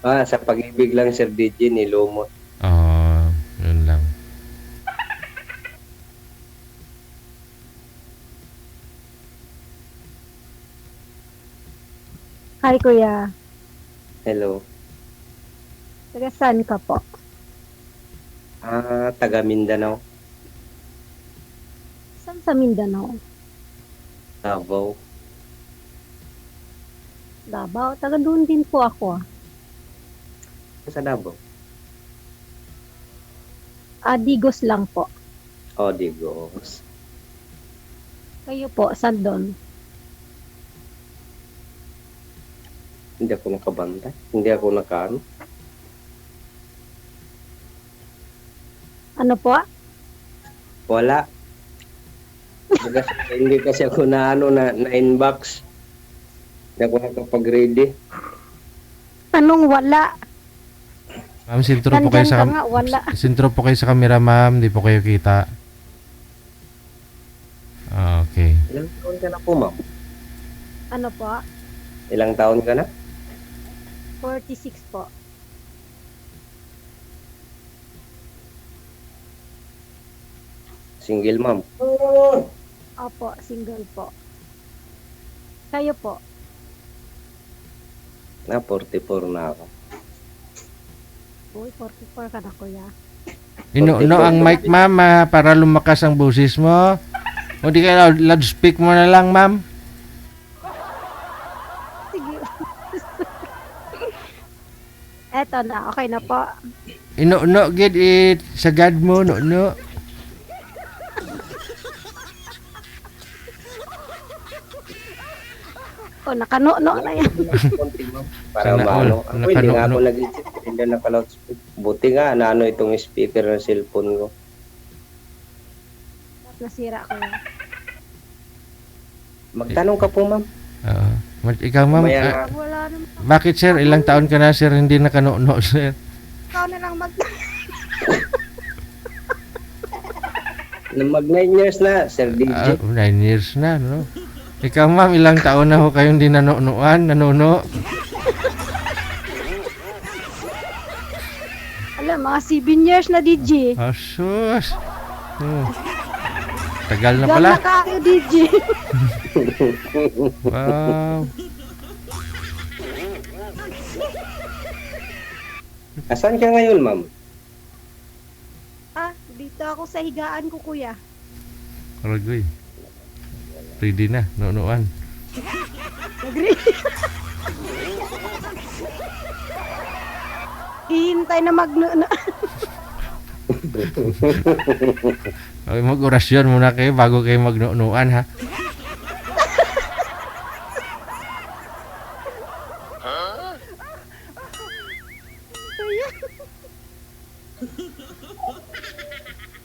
Sa pag-ibig lang, Sir DJ, nilumot. Oo, yun lang. Hi, kuya. Hello. Taga saan ka po? Taga Mindanao, Saan sa Mindanao? Davao. Davao. Taga doon din po ako. Sa Davao. Digos lang po. Digos. Kayo po, saan doon? Hindi ako nakabantay. Hindi ako nakaano. Ano po? Wala. Hindi kasi ako na inbox. Hindi ako nakapag-ready. Anong wala? Ma'am, sintro po kayo Nandyan sa ka nga, wala. sintro po kayo sa camera, ma'am. Di po kayo kita. Okay. Ilang taon ka na po, ma'am? Ano po? Ilang taon ka na? 46 po. Single, ma'am. Opo, single po. Kayo po? 44 na ako. Uy, 44 ka na, kuya. Inuno ang mic, ma'am, para lumakas ang boses mo. O di kaya loudspeak mo na lang, ma'am. Sige. Eto na, okay na po. Inuno, gid it. Sagad mo, no. O, nakano-no na yan. Konti, ma'am. Para Sana maano. all. Ako hindi nga Nakano- ako nag-isip. Hindi naka-loudspeak. Buti nga, naano itong speaker ng cellphone ko. Nasira ko yan. Magtanong ka po, ma'am. Oo. Ikaw, ma'am, Mamaya Wala naman. bakit, sir? Ilang taon ka na, sir? Hindi nakano-no, sir. Ikaw na lang mag... mag 9 years na, Sir DJ. 9 years na, no? Ikaw, ma'am, ilang taon na ho kayong di nanonoan, nanono? Alam, mga 7 years na, DJ. Asus. Tagal na Gan pala. na kayo, DJ. Wow. Asan ka ngayon, ma'am? Dito ako sa higaan ko, kuya. Karagoy. Ready na, nonoan. Agree. Hihintay na magno. Okay, mag-orasyon muna kayo bago kayo magnonoan, ha?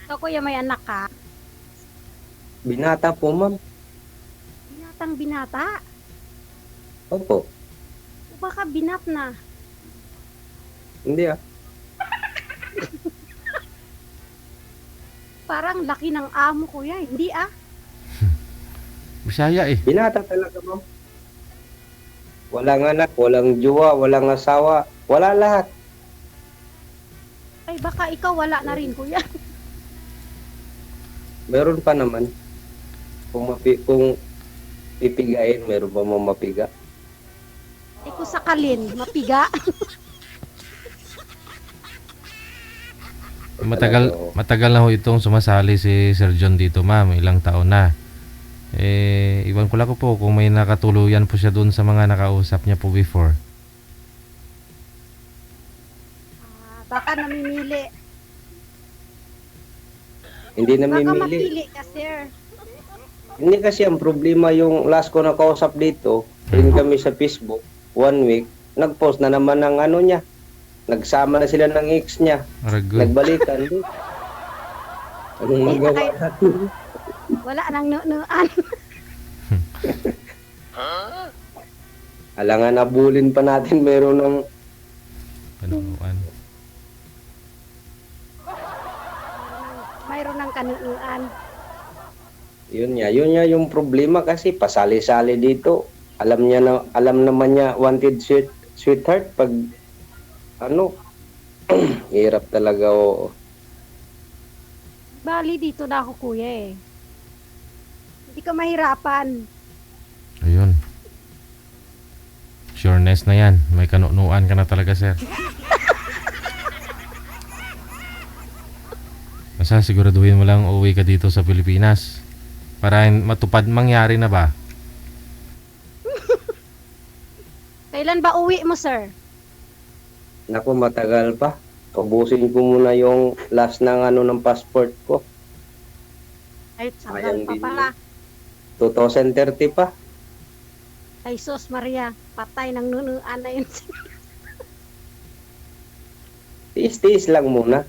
So, kuya, may anak ka? Binata po, ma'am. Binatang binata. Opo. O baka binat na. Hindi Parang laki ng amo, kuya. Hindi Bisaya eh. Binata talaga, ma'am. Walang anak, walang jowa, walang asawa. Wala lahat. Ay, baka ikaw wala na rin, kuya. Meron pa naman. Kung pipigain, meron pa mo mapiga. Ay, kung sakalin, mapiga. Matagal na ho itong sumasali si Sir John dito, ma'am. Ilang taon na. Iwan ko lang po kung may nakatuluyan po siya doon sa mga nakausap niya po before. Baka namimili. Hindi Baka namimili. mapili ka, sir. Hindi kasi ang problema yung last ko na kausap dito, rin kami sa Facebook, 1 week, nag-post na naman ng ano niya. Nagsama na sila ng ex niya. Aragoy. Nagbalikan. Anong magawa natin? Wala nang nunuan. Alangan nabulin pa natin meron ng Panunuan. Mayroon ng kanunuan. yun niya yung problema kasi pasali-sali dito. Alam naman niya wanted sweetheart pag ano, hirap talaga o. Bali, dito na ako, kuya eh. Hindi ka mahirapan. Ayun. Sureness na yan. May kanunuan ka na talaga, sir. Basta siguraduhin mo lang uuwi ka dito sa Pilipinas. Para matupad mangyari na ba? Kailan ba uwi mo, sir? Naku, matagal pa. Ubusin ko muna yung last ng ano ng passport ko. Ay, sagal Sayang pa din pala. 2030 pa. Ay, sus Maria, patay ng nunuan na yun. Tiis-tiis lang muna.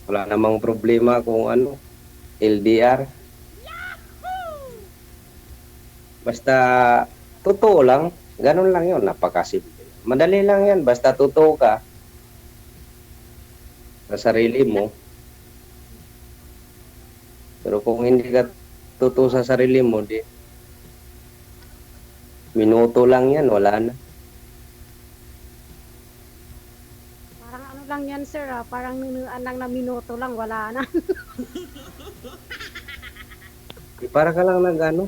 Wala namang problema kung ano, LDR. Basta totoo lang, ganun lang yun, napakasimple. Madali lang yan, basta totoo ka sa sarili mo. Pero kung hindi ka totoo sa sarili mo, di minuto lang yan, wala na. Parang ano lang yan, sir, ah. Parang nunuan lang na minuto lang, wala na. Para ka lang ano,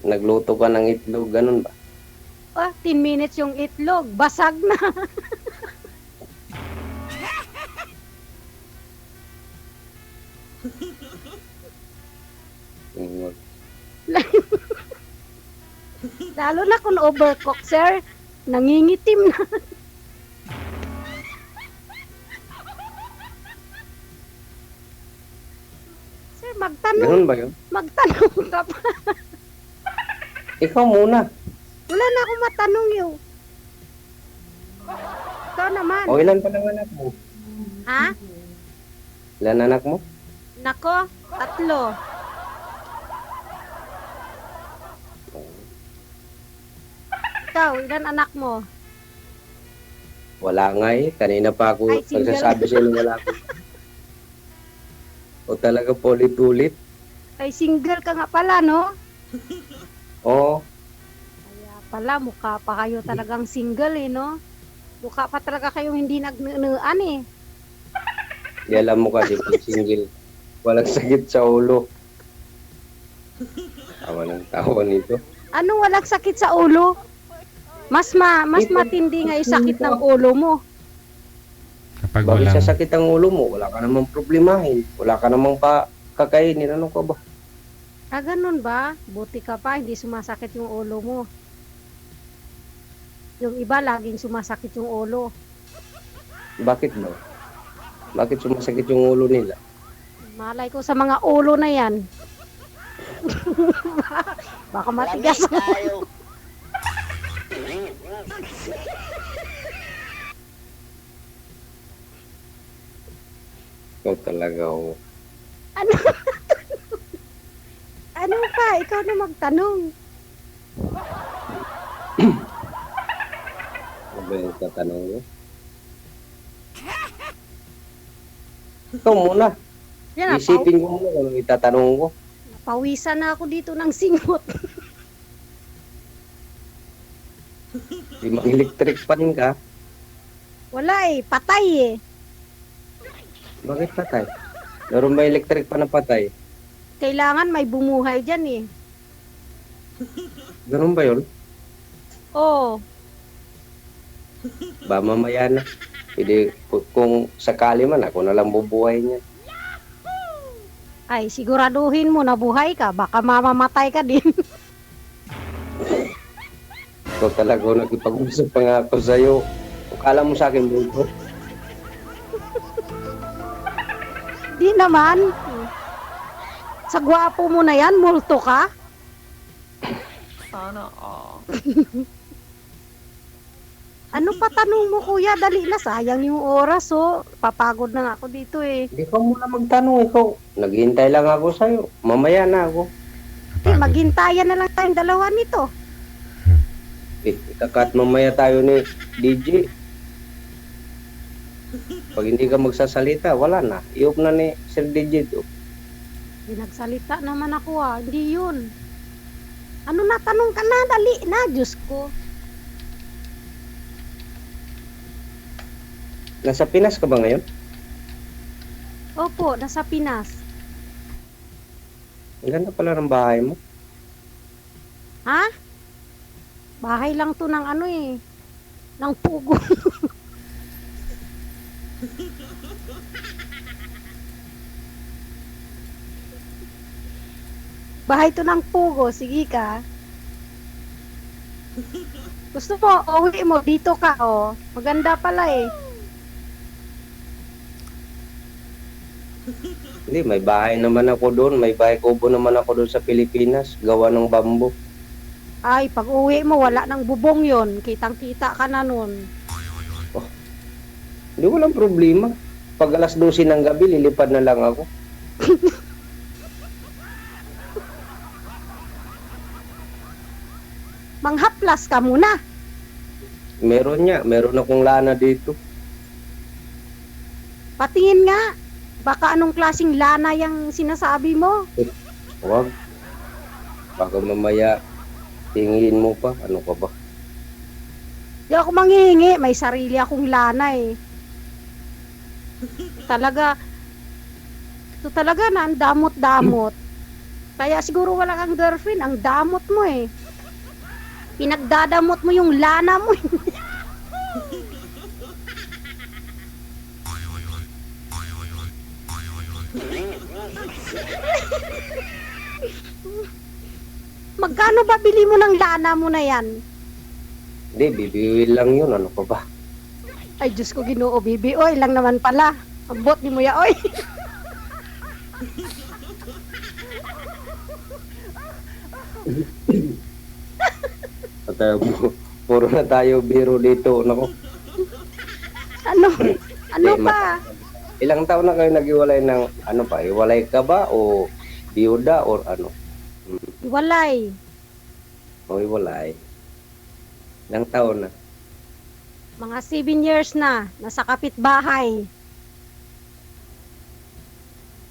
nagluto ka ng itlog, ganun ba? Oh, 10 minutes yung itlog, basag na. Mm, Lalo na kung overcook, sir. Nangingitim na. Sir, Ganun ba yun? magtanong ka pa. Ikaw muna. Wala na akong matanong yun. Ikaw naman. O ilan pa ng anak mo? Ha? Ilan anak mo? Nako, 3. Ikaw, ilan anak mo? Wala nga eh. Kanina pa ako Ay, single. nagsasabi sa'yo na wala ako. O talaga paulit-ulit. Ay, single ka nga pala, no? Oo. Kaya pala, mukha pa kayo talagang single, eh, no? Mukha pa talaga kayong hindi nagnunuan, eh. Di alam mo kasi pag single, walang sakit sa ulo. Tawa ng tawa nito. Anong walang sakit sa ulo? Mas matindi nga yung sakit ng ulo mo. Kapag Bakit walang... sa sakit ang ulo mo? Wala ka namang problemahin. Wala ka namang kakainin. Ano ka ba? Ah, ganun ba? Buti ka pa, hindi sumasakit yung ulo mo. Yung iba, laging sumasakit yung ulo. Bakit ba? Bakit sumasakit yung ulo nila? Malay ko sa mga ulo na yan. Baka matigas ang Ikaw talaga, oh. Ano? Ano pa? Ikaw na magtanong. Ano ba yung tatanong mo? Ikaw muna. Yan, Isipin ko muna kung anong itatanong ko. pawisan na ako dito ng singot. Di mag-electric pan ka. Wala eh, patay eh. Bakit patay? Meron ba electric pan na patay? Kailangan may bumuhay dyan eh. Ganun ba yun? Oo. Ba mamaya na. Pwede, kung sakali man, ako na lang bubuhay niya. Ay, siguraduhin mo na buhay ka. Baka mamamatay ka din. Ikaw talaga nagkipag-usap pa nga ako sa'yo. Akala mo sa akin, bro. Di naman. Sa gwapo mo na yan, multo ka. Ano pa tanong mo, kuya? Dali na, sayang yung oras, oh. Papagod na nga ako dito eh. Hindi ka muna magtanong, ikaw. Naghihintay lang ako sa'yo. Mamaya na ako. Eh, maghintayan na lang tayong dalawa nito. Ikakat mamaya tayo ni DJ. Pag hindi ka magsasalita, wala na. Iop na ni Sir DJ to. Di nagsalita naman ako ah. Hindi yun. Ano na, tanong ka na, dali na, Diyos ko. Nasa Pinas ka ba ngayon? Opo, nasa Pinas. Ang ganda pala ng bahay mo. Ha? Bahay lang to ng ano eh, ng pugo. Bahay to ng pugo, sige ka. Gusto mo, uwi mo, dito ka, oh. Maganda pala eh. Hindi, may bahay naman ako doon. May bahay kubo naman ako doon sa Pilipinas. Gawa ng bamboo. Ay, pag uwi mo, wala nang bubong yon. Kitang-kita ka na nun. Hindi, walang problema. Pag alas 12 ng gabi, lilipad na lang ako. Manghaplas ka muna. Meron akong lana dito. Patingin nga. Baka anong klaseng lana yung sinasabi mo? Huwag. Baka mamaya tingin mo pa. Ano ka ba? Di ako manghihingi. May sarili akong lana eh. Ito talaga na ang damot-damot. Kaya siguro wala kang girlfriend. Ang damot mo eh. Pinagdadamot mo yung lana mo. Magkano ba bili mo ng lana mo na yan? Hindi, bibiwil lang yun. Ano ka ba? Ay, Diyos ko, Ginoo, bibi. Oy, lang naman pala. Ang bot ni mo ya, oy. Puro na tayo biro dito. Nako. Ano? Ano Hindi, pa? Ilang taon na kayo naghiwalay ng ano pa? Hiwalay ka ba o biyuda or ano? Walay. O hiwalay. Ilang taon na? Mga 7 years na. Nasa kapitbahay.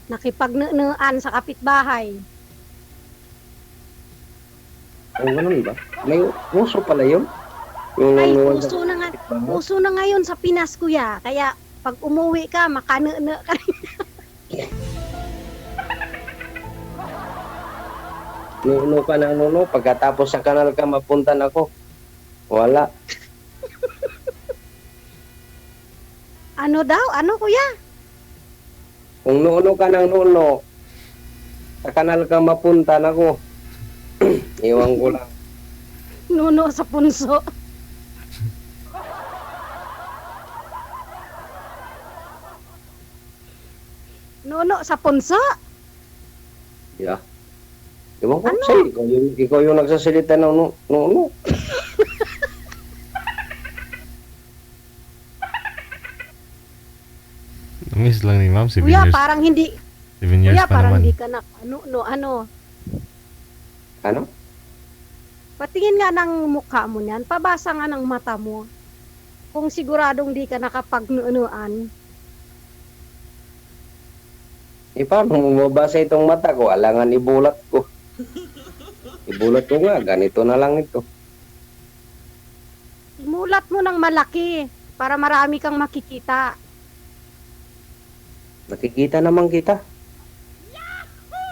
Nakipagnunuan sa kapitbahay. Ang ganun ba? May uso pala yun? Yung Ay, nanuwan sa uso na nga. kapitbahay? Uso na ngayon sa Pinas, kuya. Kaya, pag umuwi ka, makanunu ka rin. Nuno ka ng nuno. Pagkatapos sa kanal ka, mapuntan ako. Wala. Ano daw? Ano, kuya? Kung nuno ka ng nuno, sa kanal ka mapuntan ako. Iwan ko lang. Nuno sa punso. Nuno sa punso? Yeah. Iwan ko Ano? sa'yo. Ikaw yung nagsasalita ng nuno. Miss lang ni ma'am, 7 Kuya, years. parang hindi. 7 years Kuya, pa parang naman. hindi ka na. Ano? Ano? Patingin nga ng mukha mo niyan. Pabasa nga ng mata mo. Kung siguradong di ka nakapagnunuan. Paano mo mabasa itong mata ko? Alangan ibulat ko. Ibulat ko nga. Ganito na lang ito. Imulat mo ng malaki para marami kang makikita. Nakikita naman kita.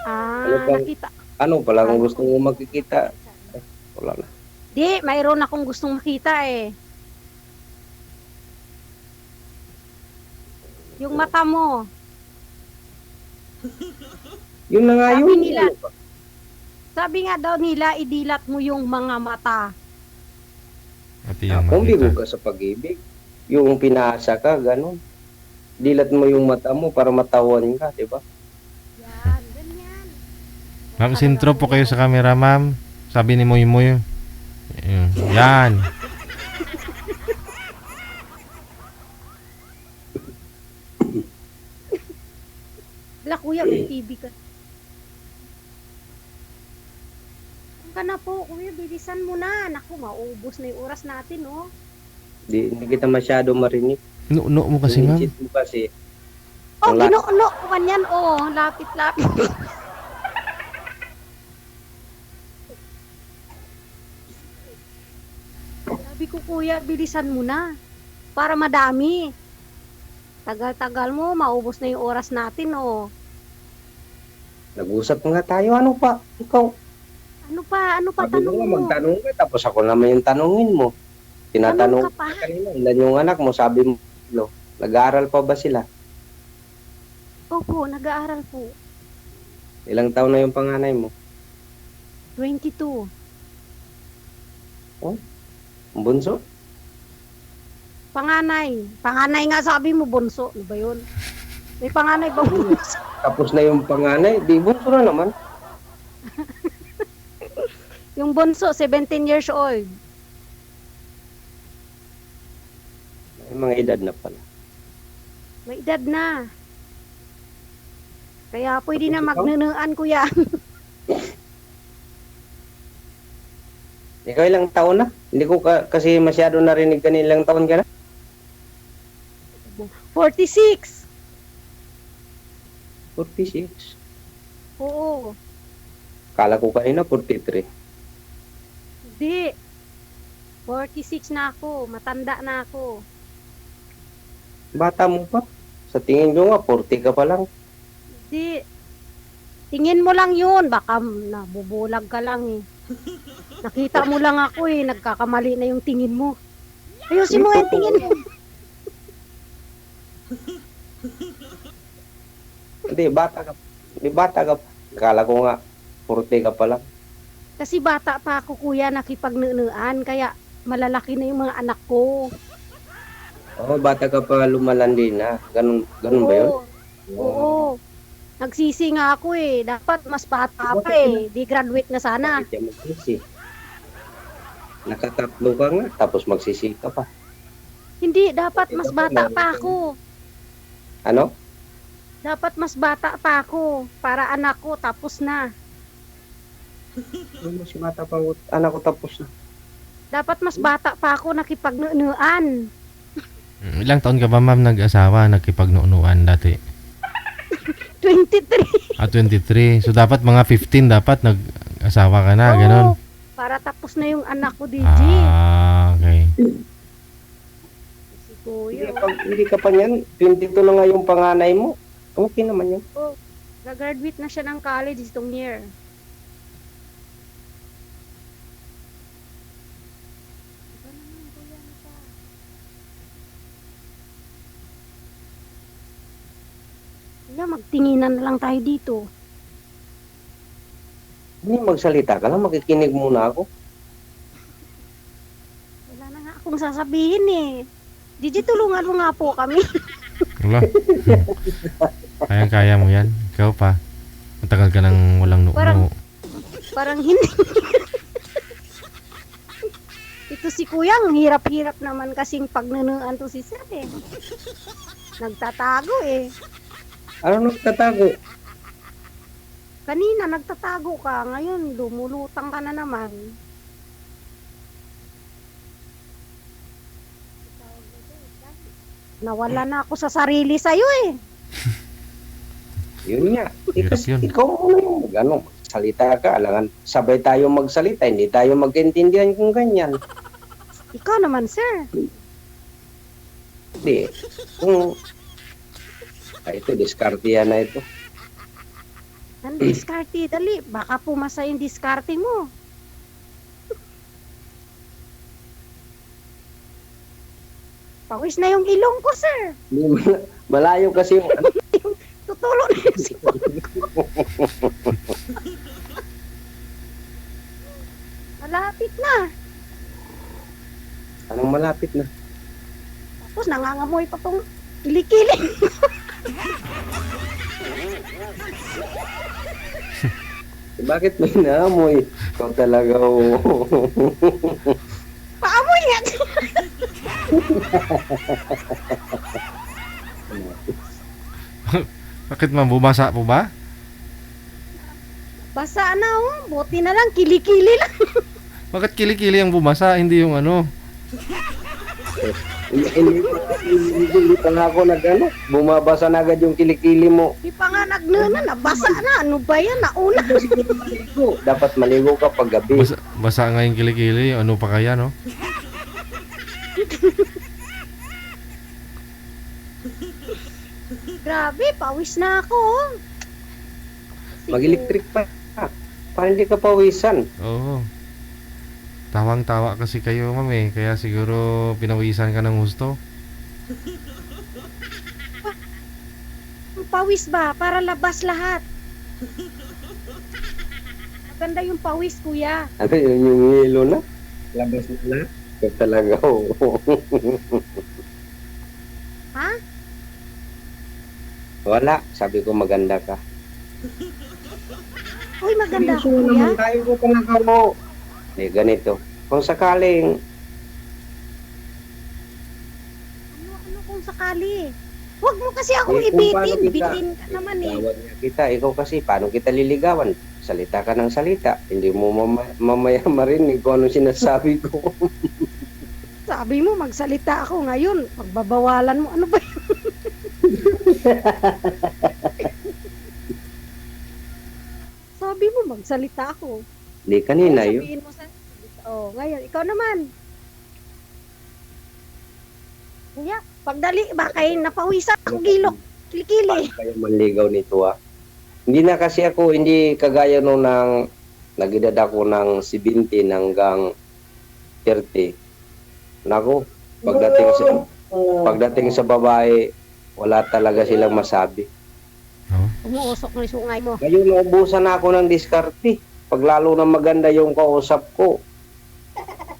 Ano bang- Nakita. Ano pala kung gusto mo makikita? Wala na. Di, mayroon akong gustong makita eh. Yung mata mo. Yun na nga Sabi yun. nila. Sabi nga daw nila, idilat mo yung mga mata. Pati yung Kung bigo makita. ka sa pag-ibig, yung pinaasa ka, ganun. Dilat mo yung mata mo para matawan ka, di ba? Yan, ganyan. Ma'am, sintro po kayo sa camera, ma'am. Sabi ni Moy Moy. Yan. Wala kuya, may TV ka. Ano ka na po, kuya, bilisan mo na. Naku, maubos na yung oras natin, oh. Hindi kita masyado marinig. No mo kasi, Yung ma'am. cheat mo kasi. Oh, Wala. ginuulo ko kanyan, oh. Lapit-lapit. ko kuya, bilisan mo na. Para madami. Tagal-tagal mo, maubos na yung oras natin, oh. Nag-usap nga tayo, ano pa? Ikaw, Ano pa sabi tanong mo nga, mo? magtanong ka, tapos ako naman yung tanungin mo. Tinatanong Tanong ka pa? ka kanina, ilan yung anak mo, sabi mo, nag-aaral pa ba sila? Opo, nag-aaral po. Ilang taon na yung panganay mo? 22. Ang bunso? Panganay. Panganay nga sabi mo, bunso. Ano ba yun? May panganay ba bunso? Tapos na yung panganay, di bunso na naman. Yung bunso, 17 years old. May mga edad na pala. May edad na. Kaya pwede Tapos na ikaw? magnunungan kuya. Ikaw ilang taon na? Hindi ko kasi masyado narinig kanina, ilang taon ka na? 46. 46. Oo. Kala ko kanina 43. Hindi. 46 na ako. Matanda na ako. Bata mo pa. Sa tingin ko nga, 40 ka pa lang. Hindi. Tingin mo lang yun. Baka nabubulag ka lang eh. Nakita mo lang ako eh. Nagkakamali na yung tingin mo. Ayusin mo nga yung tingin mo. Hindi, bata ka. Hindi, bata ka pa. Kala ko nga, 40 ka pa lang. Kasi bata pa ako kuya nakipagnunuan. Kaya malalaki na yung mga anak ko. Oo, bata ka pa lumalandi na. Ganun ba yun? Oo. Nagsisi nga ako eh. Dapat mas bata pa eh. Di graduate na sana. Bakit yan magsisi? Nakatatlo ka nga, tapos magsisi ka pa. Hindi, dapat mas bata pa ako. Ano? Dapat mas bata pa ako. Para anak ko tapos na. Mas bata pa ako. Anak ko tapos na. Dapat mas bata pa ako nakipagnunuan. Ilang taon ka ba ma'am nag-asawa, nagkipagnuunuan dati? 23. 23. So dapat mga 15 dapat nag-asawa ka na, Oo, ganon. para tapos na yung anak ko, DJ. Okay. Si Kuya. Hindi ka pa niyan. 22 na nga yung panganay mo. Okay naman yun. Oh, gagraduate na siya ng college itong year. Ito naman, Kuya, ano pa? Kuya, magtinginan na lang tayo dito. Hindi magsalita ka lang, makikinig muna ako. Wala na nga akong sasabihin eh. DJ, tulungan mo nga po kami. Wala. Kaya mo yan. Ikaw pa. Matagal ka nang walang Parang- nuuno. Parang hindi. Ito si Kuya, ang hirap-hirap naman kasing pagnunuan to si Sir eh. Nagtatago eh. Ano nagtatago? Kanina nagtatago ka, ngayon lumulutang ka na naman. Nawala na ako sa sarili sa'yo eh. Yun nga. Hirap Kasi yun. ikaw muna yung salita ka. Alangan, sabay tayo magsalita. Hindi tayo magkaintindihan kung ganyan. Ikaw naman, sir. Hindi. Kung... ito, diskarte yan na ito. Ang diskarte, dali. Baka pumasa yung diskarte mo. Pawis na yung ilong ko, sir. Malayo kasi yung... Tutulo na yung sipon. Malapit na. Anong malapit na? Tapos nangangamoy pa tong kilikili. Bakit may naamoy? Ikaw talaga, Paamoy nga. Bakit ma'am, bumasa po ba? Basa na oh. Buti na lang, kilikili lang. Bakit kilikili ang bumasa, hindi yung ano? Hindi pa nga ako bumabasa na agad yung kilikili mo. Di pa nga nagnuna, nabasa na. Ano ba yan? Nauna. Dapat maligo ka pag gabi. Basa nga yung kilikili, ano pa kaya, no? Grabe, pawis na ako. Oh. Mag-electric pa. Para hindi ka pawisan. Oo. Tawang-tawa kasi kayo, ma'am eh. Kaya siguro pinawisan ka ng gusto. Ang pawis ba? Para labas lahat. Maganda yung pawis, kuya. Ano yun yung hilo na? Labas na lahat. Ito talaga, oo. Ha? Wala. Sabi ko maganda ka. Uy, maganda ako, Seryoso kuya. naman tayo ko talaga mo. Ganito. Kung sakaling Ano kung sakali? Huwag mo kasi akong kung paano ibitin. kita, Bitin ka naman eh. tawag niya kita, ikaw kasi, paano kita liligawan? Salita ka ng salita. Hindi mo mamaya marinig kung ano sinasabi ko. Sabi mo, magsalita ako ngayon. Pagbabawalan mo, ano ba yun? Sabi mo, magsalita ako. Hindi, kanina yun. Sabihin mo sa... Oh, ngayon, ikaw naman. Kuya, pagdali, baka napawisan ako gilok. Kilikili. Paano kayo manligaw nito Hindi na kasi ako, hindi kagaya nung nagedad ako ng 17 hanggang 30. Nako, pagdating sa babae, wala talaga silang masabi. Umuusok ng sungay mo. Ngayon, naubusan na ako ng diskarte. Pag lalo na maganda yung kausap ko.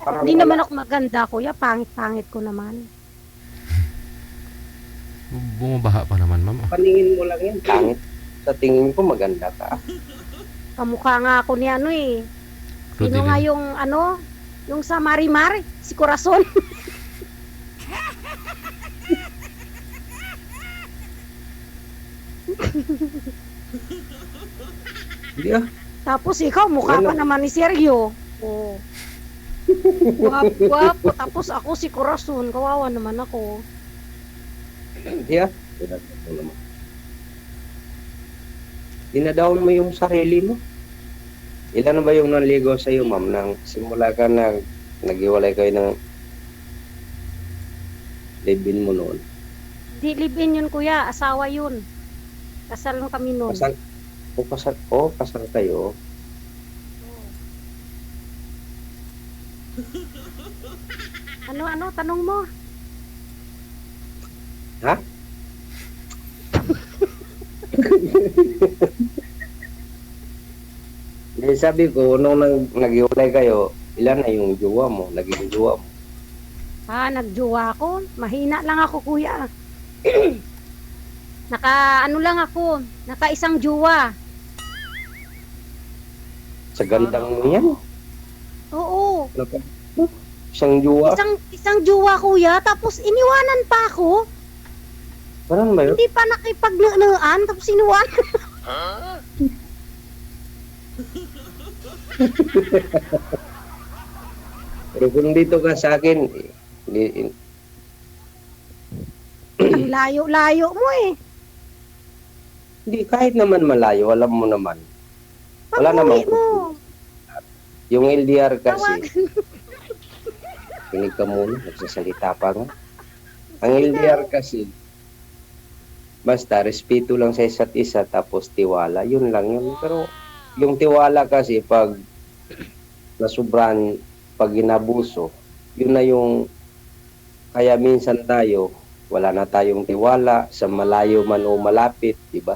Parang Hindi naman ako maganda, kuya. Pangit-pangit ko naman. Bumabaha pa naman, ma'am. paningin mo lang yan. Pangit. Sa tingin ko, maganda ka. Kamukha nga ako ni ano eh. Sino Rodilin. nga yung ano? Yung sa Marimar? Si Corazon. Hindi Tapos ikaw, mukha Wala. pa naman ni Sergio. Oh. Guwapo. Tapos ako si Corazon. Kawawa naman ako. Hindi Dinadaon mo yung sarili mo. Ilan na ba yung nanligaw sa iyo, ma'am, nang simula ka naghiwalay kayo ng live-in mo noon? Di live-in yun, kuya. Asawa yun. Kasal lang kami noon. Kasal kayo. Ano, tanong mo? Ha? Hindi, sabi ko, nung naghiwalay kayo, ilan na yung jowa mo, naging jowa mo? Nagjowa ako. Mahina lang ako, kuya. Ano lang ako. Naka isang jowa. Sa gandang mo yan? Oo. Isang jowa? Isang jowa, kuya. Tapos iniwanan pa ako. Parang ba yun? Hindi pa nakipag-naan. Tapos iniwanan. Pero kung dito ka sa akin, Ang layo-layo mo eh. hindi, kahit naman malayo, alam mo naman. Wala Pag-uwi namang mo. Yung LDR kasi, Tawagan. kinig ka muna, nagsasalita pa nga. Ang LDR kasi, basta respeto lang sa isa't isa, tapos tiwala, yun lang yun. Pero yung tiwala kasi, pag nasubran, pag inabuso, yun na yung, kaya minsan tayo, wala na tayong tiwala, sa malayo man o malapit, di ba?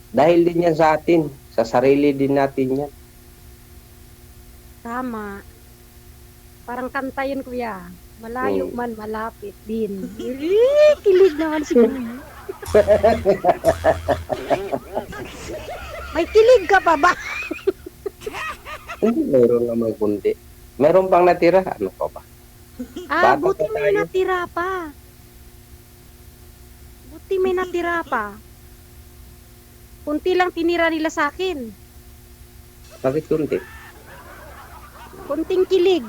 Dahil din yan sa atin, sa sarili din natin yan. Tama. Parang kanta yun, kuya. Malayo man, malapit din. Kilig naman si kuya. May kilig ka pa ba? Hindi, mayroon naman kundi. Meron pang natira, ano pa ba? Bata Buti pa may tayo. natira pa. Buti may natira pa. Kunti lang tinira nila sa akin. Bakit kunti? Kunting kilig.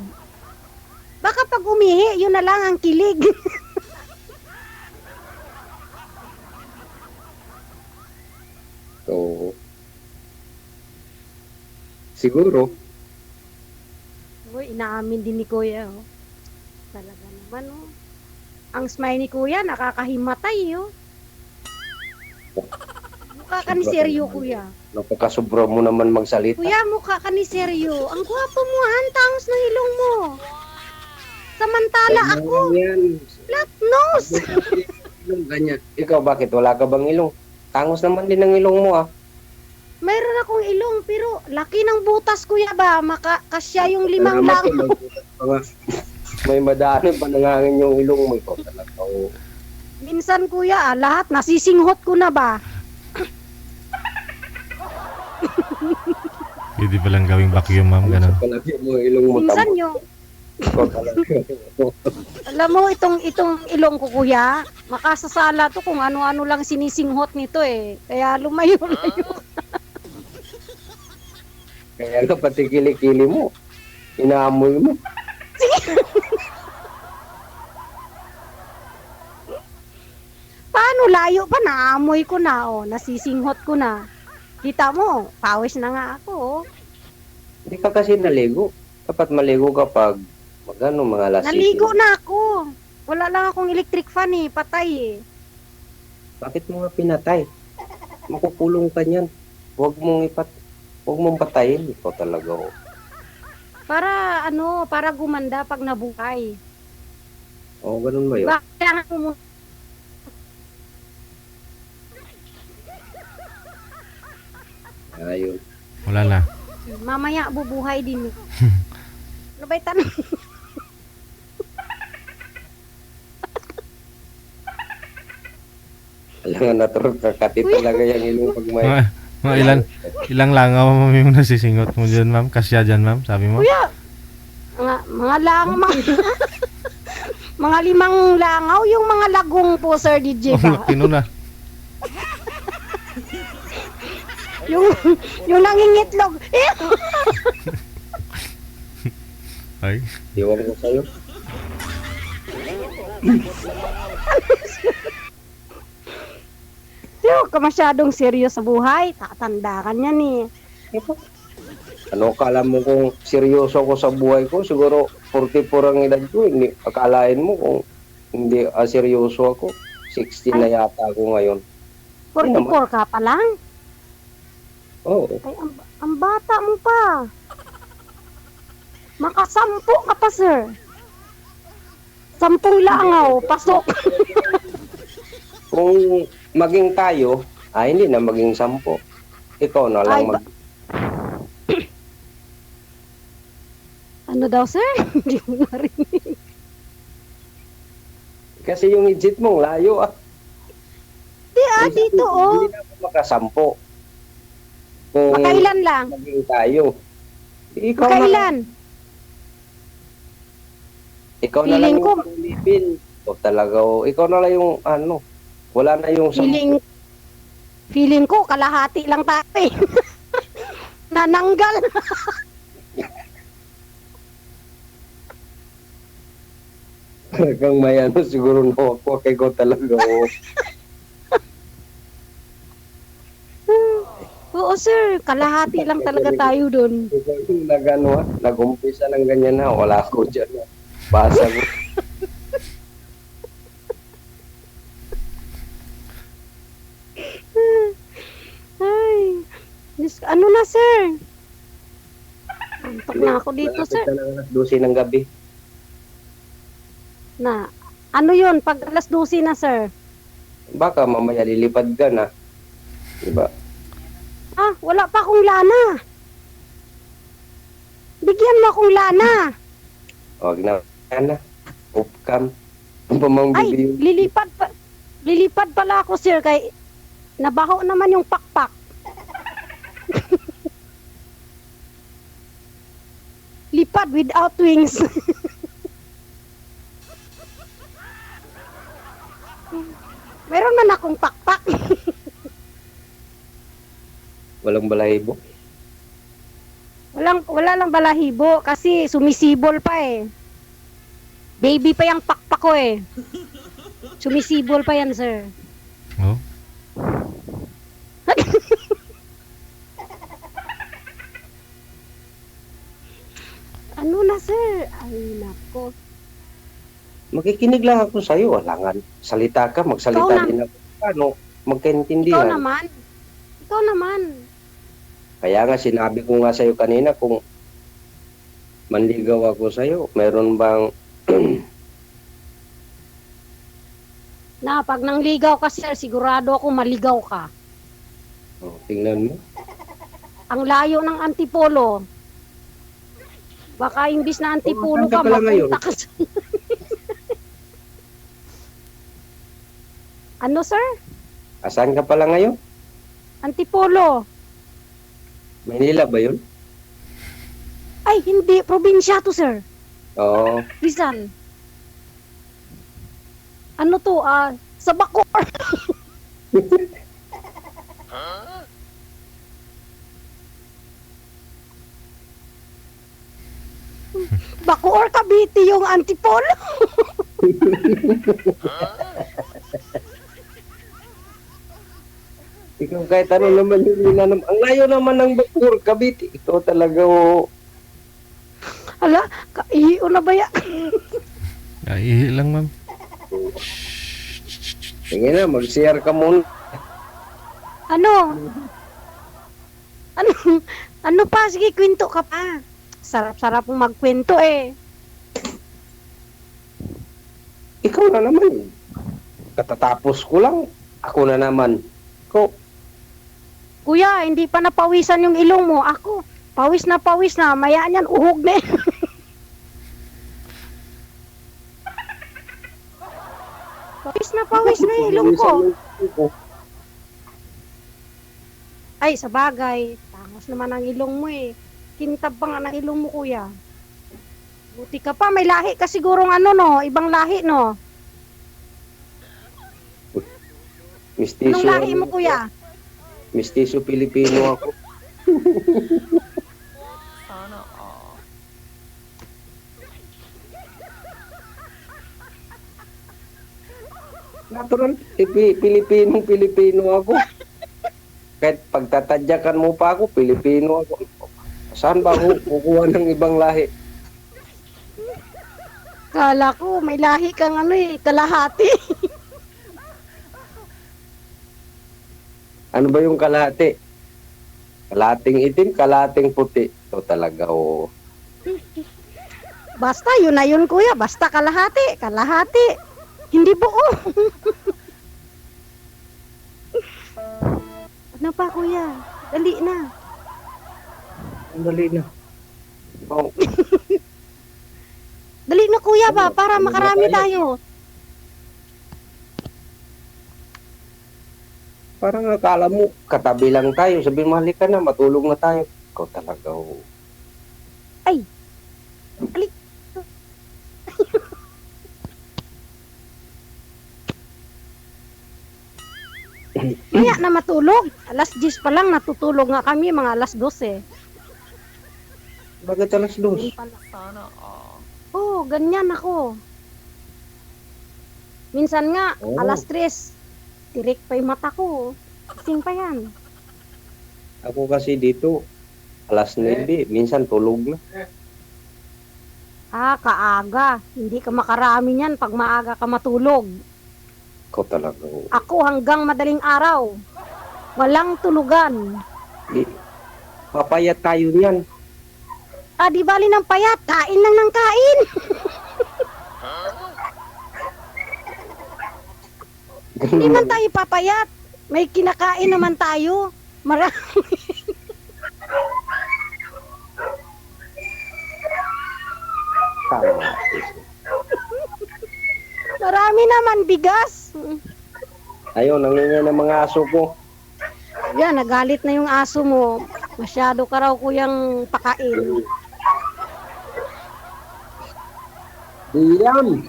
Baka pag umihi, yun na lang ang kilig. So, siguro, Uy, inaamin din ni kuya. Oh. Talaga naman, oh. Ang smile ni kuya, nakakahimatay, oh. Mukha ka ni seryo, kuya. Napakasobra mo naman magsalita. Kuya, mukha ka ni seryo. Ang gwapo mo, ang tangos ng ilong mo. Samantala ako, Yan. flat nose. Ilong ganyan. Ikaw, bakit? Wala ka bang ilong? Tangos naman din ang ilong mo, ah. Mayroon akong ilong, pero laki ng butas, kuya ba? Kasya yung limang Salamat lang. ko, may madaanan pa nangangin yung ilong mo. Ikaw talaga. Oh. Minsan, kuya, lahat nasisinghot ko na ba? Pwede palang gawing vacuum, ma'am, ganun. Palagi mo yung ilong mo. Minsan tamo. yung, Ikaw talaga. alam mo, itong ilong ko, kuya, makasasala to kung ano-ano lang sinisinghot nito eh. Kaya lumayo-layo. Kaya nga pati kilikili mo. Inaamoy mo. Paano layo pa? Naamoy ko na, oh. Nasisinghot ko na. Kita mo, pawis na nga ako, oh. Hindi ka kasi naligo. Dapat maligo ka pag mga alas 7. Naligo na ako. Wala lang akong electric fan eh, patay eh. Bakit mo nga pinatay? Makukulong ka niyan. Huwag mong patayin. Ikaw talaga. Oh. Para gumanda pag nabuhay. Oo, ganun ba yun? Diba? Kailangan ko mo. Ayun. Wala na. Mamaya bubuhay din. Ano ba'y tanong? Alam nga naturog kakati talaga yung ilong pag may... Mga ilang langaw, ma'am, yung nasisingot mo dyan, ma'am? Kasya dyan, ma'am, sabi mo? Kuya, mga mga 5 langaw, yung mga lagong po, Sir DJ Oh, ba? laki nun, ah. yung nangingitlog. Eh, Ay. Iwan ko sa'yo. Huwag ka masyadong serious sa buhay. Tatanda ka niyan eh. Ano kala mo kung seryoso ako sa buhay ko? Siguro 44 ang edad ko. Hindi, akalain mo kung hindi seryoso ako. 60 na yata ako ngayon. 44 ka pa lang? Oo. Ay, ang bata mo pa. Makasampu ka pa, sir. 10 langaw, pasok. Kung maging tayo, hindi na maging 10. Ikaw na lang Ay, Ano daw, sir? Hindi ko marinig. Kasi yung idjit mong layo ah. Dito, oh. Hindi na ako makasampo. Kung Makailan lang? maging tayo. Ikaw na lang. Makailan? Ikaw na lang Feeling ko- yung pangilipin. O talaga, ikaw na lang yung wala na yung Feeling ko, kalahati lang tayo eh. Nananggal. Kang may siguro na ako. Kaya ko talaga. Oo, sir. Kalahati lang talaga tayo dun. Ikaw yung nag-umpisa ng ganyan na. Wala ako dyan. Basa ko. Ay. Ano na, sir? Antok na ako dito, Malapit sir. na ng alas 12 ng gabi. Ano yun? Pag alas 12 na, sir? Baka mamaya lilipad ka na. Diba? Wala pa akong lana. Bigyan mo akong lana. Huwag na. Yan na. Upcam. Ang pamang Ay, bibili. lilipad pala ako, sir, kay nabaho naman yung pakpak. Lipad without wings. Meron man akong pakpak. Walang balahibo. Wala lang balahibo kasi sumisibol pa eh. Baby pa yung pakpak ko eh. Sumisibol pa yan, sir. Oh. Ano na, sir? Ay, nako. Makikinig lang ako sa'yo. Alangan. Salita ka. Ikaw Magsalita na. din ako. Paano? Ikaw magkaintindihan. naman. Ikaw naman. Kaya nga sinabi ko nga sa'yo kanina kung manligaw ako sa'yo, meron bang Na pag nangligaw ka, sir, sigurado ako maligaw ka. tingnan mo. Ang layo ng Antipolo. Baka imbis na Antipolo saan ka ka, pala ngayon? mapunta ka sa... Ano, sir? Asan ka pala ngayon? Antipolo. Manila ba yun? Ay, hindi. Probinsya to, sir. Oo. Rizal. Ano to? Sa Bacoor. Bacoor, Cavite yung Antipolo. Ikaw kahit ano naman yung ninanam. Ang layo naman ng Bacoor, Cavite. Ikaw talaga Hala, kaihiyo na ba yan? Ihi lang, ma'am. Tingnan na, mag-share ka muna. Ano? Ano? Ano pa? Sige, kwento ka pa. Sarap-sarap mong magkwento eh. Ikaw na naman. Katatapos ko lang. Ako na naman. Ikaw, Kuya, hindi pa napawisan yung ilong mo. Ako, pawis na. Maya niyan, uhog na eh. Pawis na yung ilong ko. Ay, sa bagay. Tangos naman ang ilong mo eh. Kintab pa nga ng ilong mo, kuya. Buti ka pa, may lahi ka sigurong ano no, ibang lahi no. Mistiso. Anong lahi mo, kuya? Mistiso Pilipino ako. Natural, Pilipino ako. Kahit pagtatadyakan mo pa ako, Pilipino ako. Saan ba ako kukuha ng ibang lahi? Kala ko, may lahi kang ano eh, kalahati. Ano ba yung kalahati? Kalahating itim, kalahating puti. Ito talaga, oh. Basta, yun na yun, kuya. Basta kalahati. Hindi buo. Ano pa, kuya? Dali na. Ang dali na. Oh, Dali na, kuya ba? Para Ano makarami ba tayo. parang akala mo, katabi lang tayo. Sabi mo, halika na, matulog na tayo. Ikaw talaga, oh. Alik. Kaya na matulog. Alas 10 pa lang natutulog nga kami, mga alas 12. Bakit alas dos? Oo, ganyan ako. Minsan nga, Oh. alas 3, tirik pa yung mata ko. Kasing pa yan. Ako kasi dito, alas 9, minsan tulog na. Kaaga. Hindi ka makarami niyan pag maaga ka matulog. Ikaw talaga, oh. Ako hanggang madaling araw. Walang tulugan. Di, papayat tayo niyan. Di bali ng payat. Kain lang ng kain. Hindi man tayo papayat. May kinakain naman tayo. Marami. Tama. Marami naman bigas. Ayun, nangingi ng mga aso ko. Yan, nagalit na yung aso mo. Masyado ka raw kuyang pakain. Diam!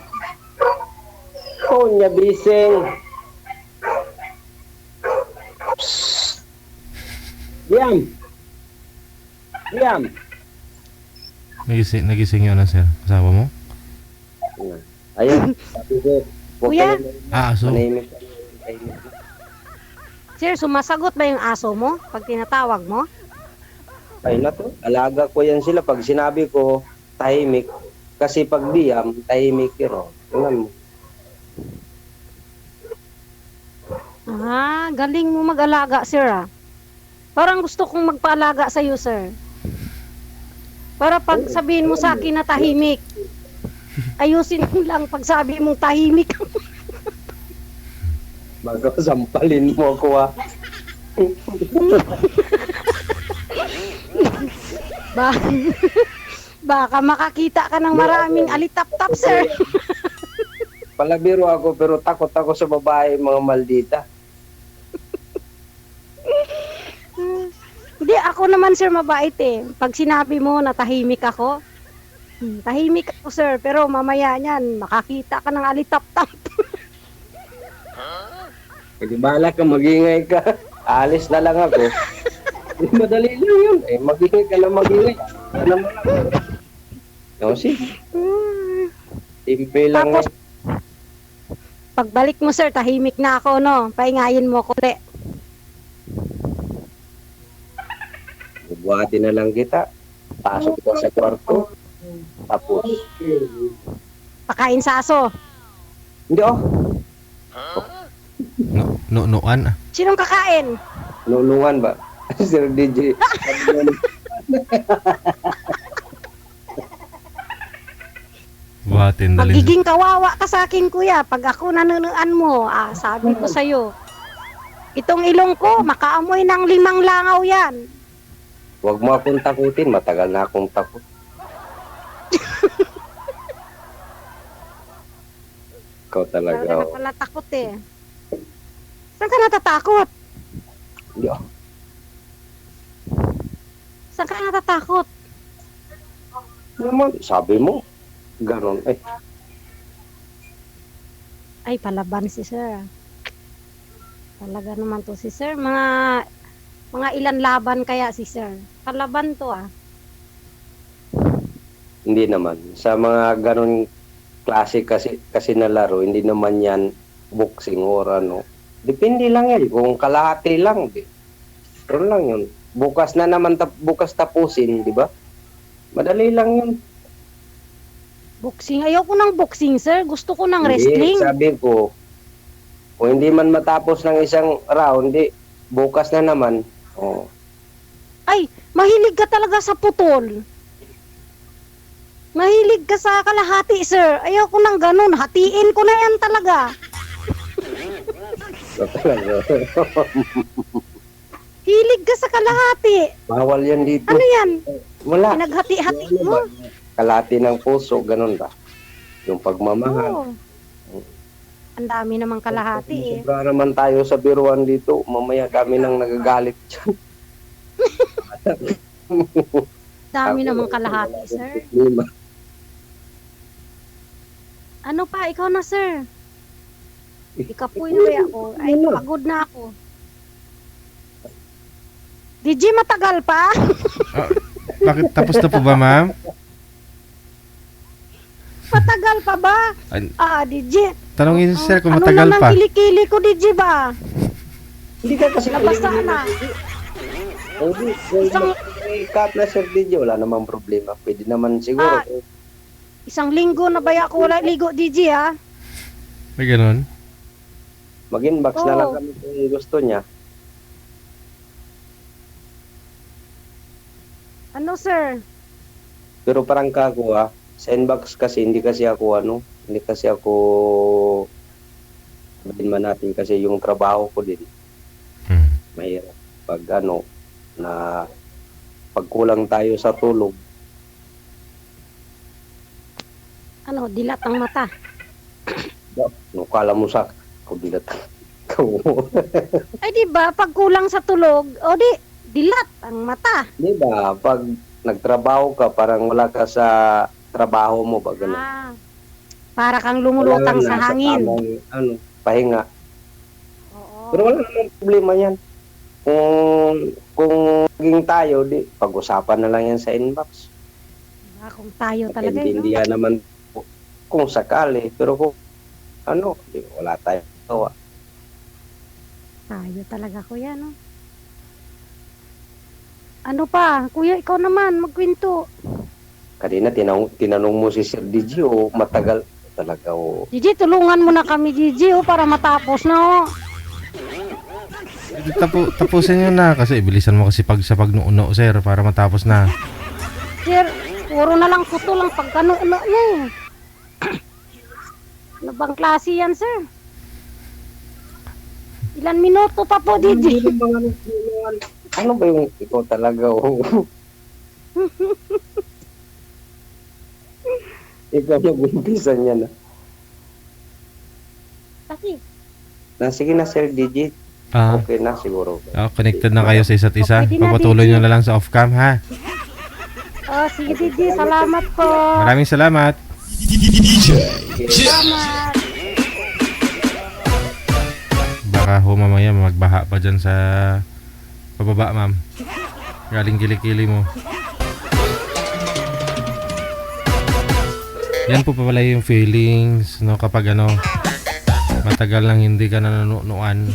Konya bising! Psst! Diam! Diam! Nagising yun na, sir. Kasama mo? Ayun, sabi ko, huwag Kuya? ka na Aso. manahimik. Sir, sumasagot ba yung aso mo pag tinatawag mo? Ay na to, alaga ko yan sila. Pag sinabi ko, tahimik. Kasi pag diam, tahimik yun. Oh. Tingnan mo. Galing mo mag-alaga, sir, ah. Parang gusto kong magpaalaga sa'yo, sir. Para pag sabihin mo sa akin na tahimik, ayusin ko lang pag sabi mong tahimik. Bago sampalin mo ako ah. Ba Baka makakita ka ng maraming alitap-tap, sir. Palabiro ako pero takot ako sa babae, mga maldita. Hindi, ako naman, sir, mabait eh. Pag sinabi mo na tahimik ako, tahimik ako, sir. Pero mamaya niyan, makakita ka ng alitap-tap. Pag bahala ka, magingay ka. Alis na lang ako. Madali lang yun. Magingay ka lang, magingay. Ano mo lang. No, sige. Simple lang. Tapos, pagbalik mo, sir, tahimik na ako, no? Paingayin mo ko ulit. Buhatin na lang kita. Pasok ka sa kwarto. Tapos, Pakain sa aso. hindi oh. Nuan. Sinong kakain? Nulungan ba? Sir DJ. Buhatin dalhin. Magiging kawawa ka sa akin, kuya. Pag ako nanunuan mo, sabi ko sa'yo, itong ilong ko, makaamoy ng 5 langaw yan. Huwag mo akong takutin. Matagal na akong takot. Ikaw talaga. Talaga na pala takot eh. Saan ka natatakot? Hindi oh. Saan ka natatakot? Naman, sabi mo. Ganon. Ay, palaban si sir. Talaga naman to si sir. Mga ilan laban kaya si sir? Palaban to ah. Hindi naman. Sa mga ganon klase kasi na laro, hindi naman yan boxing or ano. Depende lang yan. Kung kalahati lang, pero lang yun. Bukas na naman, bukas tapusin, di ba? Madali lang yun. Boxing. Ayoko ng boxing, sir. Gusto ko ng Hindi, wrestling. sabi ko, kung hindi man matapos ng isang round, bukas na naman. Oh. Ay, mahilig ka talaga sa putol. Mahilig ka sa kalahati, sir. Ayoko ng ganun. Hatiin ko na yan talaga. Hilig ka sa kalahati. Bawal yan dito. Ano yan? Wala. Pinaghati-hati mo? Kalahati ng puso, ganun ba? Yung pagmamahal. Oo. Ang dami namang kalahati eh. Sobra naman tayo sa biruan dito. Mamaya kami nang nagagalit dyan. Dami namang kalahati, sir. Ano pa? Ikaw na, sir. Ikapoy na kaya ako. Ay, pagod na ako. DJ, matagal pa? Bakit tapos na po ba, ma'am? Matagal pa ba? Ay, DJ. tanongin si sir kung ano matagal naman pa. kilikili ko, DJ ba? Hindi ka kasi Labas na. Hindi. Isang- Cut na Sir DJ, wala namang problema. Pwede naman siguro. Isang linggo na ba ako wala ligo, DJ, ha? May ganun? Mag-inbox na lang Oo. kami kung gusto niya. Ano, sir? Pero parang kako sa inbox kasi hindi kasi ako sabihin man natin kasi yung trabaho ko din mahirap pag na pagkulang tayo sa tulog. Ano, dilat ang mata. Kala mo sa kubilat. Ay, di ba? Pag kulang sa tulog, dilat ang mata. Di ba? Pag nagtrabaho ka, parang wala ka sa trabaho mo ba ganun? Para kang lumulutang Wala sa na, hangin. tamang, pahinga. Oo. Pero wala namang problema yan. Kung maging tayo, pag-usapan na lang yan sa inbox. Kung tayo talaga, no? Intindihan naman kung sakali. Pero kung wala tayo. Tayo talaga, kuya, no? Ano pa? Kuya, ikaw naman, magkwento. Kanina tinanong mo si Sir DJ matagal talaga Gigi, tulungan mo na kami, Gigi, para matapos na, Tapusin nyo na kasi bilisan mo kasi sa pagnuuno, sir, para matapos na. Sir, puro na lang kuto lang pagkanuno niya eh. Ano bang klase yan, sir? Ilan minuto pa po, DJ? Ano ba yung ikaw talaga? Oh. Ikaw nag-umpisa niya na. Kasi, Sige na, Sir DJ. Ah, Okay na siguro. connected na kayo sa isa't isa. Okay, di na, Pagpatuloy DJ. nyo na lang sa off-cam, ha? sige, DJ, salamat po. Maraming salamat. Salamat. Baka ho mamaya magbaha pa dyan sa pababa, ma'am. Galing kilikili mo. Yan po pala yung feelings, no, kapag ano, matagal nang hindi ka nanonood.